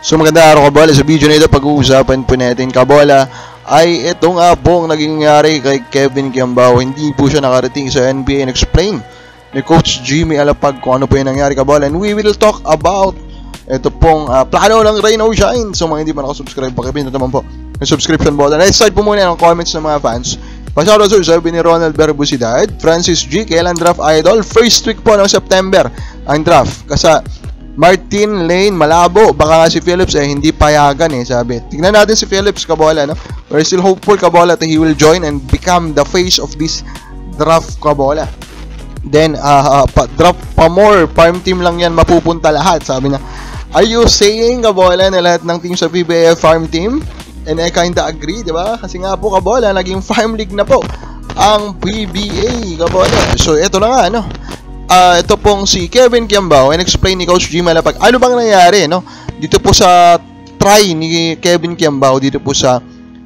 So maganda araw kabola, sa video na ito pag-uusapan po natin kabola ay ito nga po ang naging nangyari kay Kevin Kiambao. Hindi po siya nakarating sa NBA and explain ni Coach Jimmy Alapag kung ano po yung nangyari kabola. And we will talk about ito pong plano ng Rain or Shine. So mga hindi pa nakasubscribe, pakipindot naman po yung subscription button. Let's start po muna ng comments ng mga fans. Pasyado sir, sabi ni Ronald Berbusidad, Francis G, kailan draft idol? First week po ng September ang draft. Kasi Martin Lane, malabo. Baka nga si Phillips hindi payagan sabi. Tignan natin si Phillips kabola, no? We're still hopeful kabola that he will join and become the face of this draft kabola. Then, draft pa more. Farm team lang yan, mapupunta lahat. Sabi niya, are you saying kabola na lahat ng team sa PBA farm team? And I kinda agree, di ba? Kasi nga po kabola, naging farm league na po ang PBA kabola. So, ito na nga, no? Ito pong si Kevin Kiambao and explain ni Coach Jimmy Alapag ano bang nangyari dito po sa try ni Kevin Kiambao dito po sa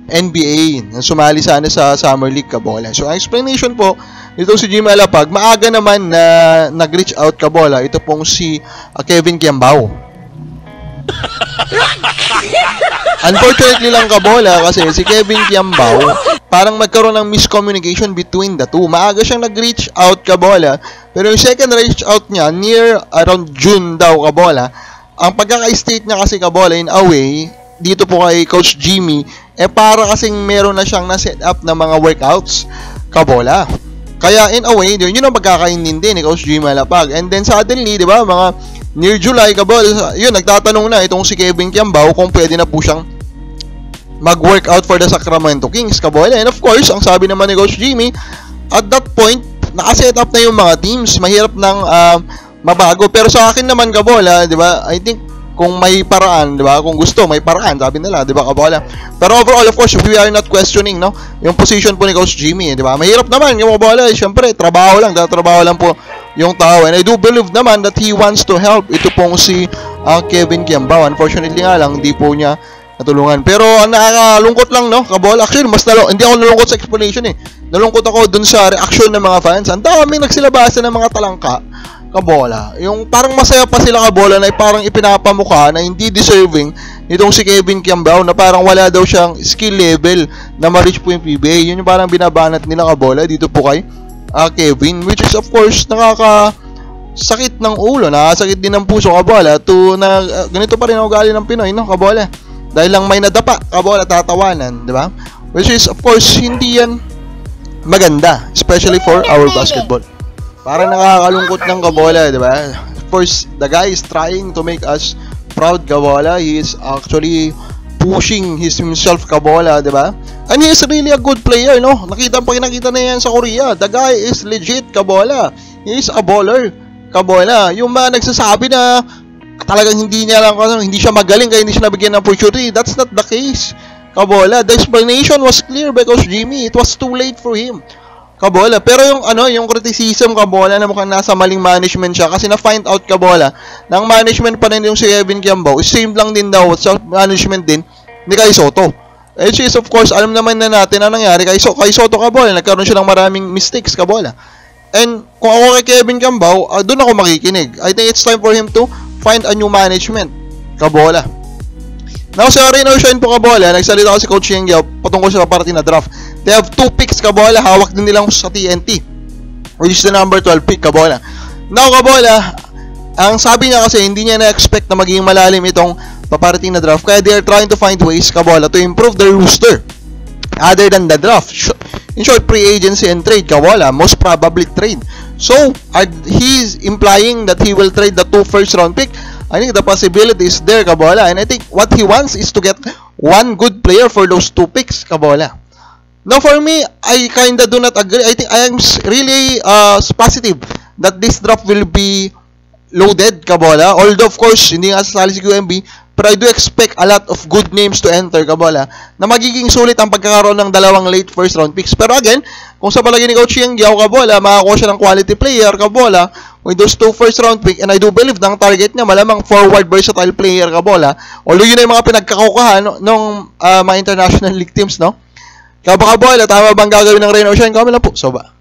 NBA na sumali sana sa Summer League kabola. So ang explanation po dito si Jimmy Alapag, maaga naman na nag-reach out kabola ito pong si Kevin Kiambao. Unfortunately lang kabola kasi si Kevin Kiambao parang magkaroon ng miscommunication between the two. Maaga siyang nag-reach out kabola, pero yung second reach out niya near around June daw kabola. Ang pagkaka-state niya kasi kabola in a way dito po kay Coach Jimmy para kasing meron na siyang na-set up na mga workouts kabola. Kaya in a way yun ang pagkakaintindi ni Coach Jimmy Alapag. And then suddenly, di ba, mga near July kabola, yun nagtatanong na itong si Kevin Kiambao kung pwede na po siyang mag-workout for the Sacramento Kings kabola. And of course, ang sabi naman ni Coach Jimmy, at that point, nakaset up na yung mga teams, mahirap nang mabago. Pero sa akin naman kabola, di ba, I think kung may paraan, di ba, kung gusto, may paraan, sabi nila, di ba kabola. Pero overall, of course, we are not questioning, no, yung position po ni Coach Jimmy, di ba. Mahirap naman yung kabola, syempre, trabaho lang po yung tao. And I do believe naman that he wants to help ito pong si Kevin Kiambao. Unfortunately nga lang, hindi po niya natulungan. Pero nakakalungkot lang, no, kabola. Actually, hindi ako nalungkot sa explanation Nalungkot ako dun sa reaction ng mga fans. Ang daming nagsilabasan ng mga talangka kabola. Yung parang masaya pa sila kabola na parang ipinapamukha na hindi deserving nitong si Kevin Kiambao na parang wala daw siyang skill level na ma-reach po yung PBA. Yun yung parang binabanat nila kabola dito po kay Kevin, which is of course nakakasakit ng ulo, nakakasakit din ng puso kabola na ganito pa rin ang ugali ng Pinoy, no, kabola. Dahil lang may nadapa, kabola, tatawanan, di ba? Which is, of course, hindi yan maganda, especially for our basketball. Parang nakakalungkot ng kabola, di ba? Of course, the guy is trying to make us proud, kabola. He is actually pushing himself, kabola, di ba? And he is really a good player, no? Nakita na yan sa Korea. The guy is legit, kabola. He is a baller, kabola. Yung mga nagsasabi na talagang hindi siya magaling kaya hindi siya nabigyan ng opportunity, that's not the case kabola. The explanation was clear by Coach Jimmy. It was too late for him kabola. Pero yung criticism kabola na mukhang nasa maling management siya kasi na-find out kabola ng management pa rin yung si Kevin Kiambao is same lang din daw sa management din ni Kai Sotto. Which is of course alam naman na natin ang nangyari kay Sotto kabola, nagkaroon siya ng maraming mistakes kabola. And kung ako kay Kevin Kiambao, doon ako makikinig. I think it's time for him to find a new management kabola. Now sa Rain or Shine po kabola, nagsalita ko si Coach Yengyao patungkol sa parating na draft. They have 2 picks kabola, hawak din nilang sa TNT, which is the number 12 pick kabola. Now kabola, ang sabi niya kasi hindi niya na-expect na maging malalim itong paparating na draft, kaya they are trying to find ways kabola to improve their roster other than the draft. In short, pre-agency and trade kabola, most probably trade. So, he's implying that he will trade the 2 first-round pick. I think the possibility is there, kabola. And I think what he wants is to get one good player for those 2 picks, kabola. Now, for me, I kinda do not agree. I think I am really positive that this draft will be loaded, kabola. Although, of course, hindi nga sasali si QMB, pero I do expect a lot of good names to enter, kabola, na magiging sulit ang pagkakaroon ng 2 late first round picks. Pero again, kung sa palagi ni Coach Yengyao, kabola, makakuha siya ng quality player, kabola, with those 2 first round pick, and I do believe na ang target niya malamang forward versatile player, kabola. Although yun ay mga pinagkakukahan ng mga international league teams, no? Kabola, tama bang gagawin ng Rain or Shine? Comment lang po. So ba?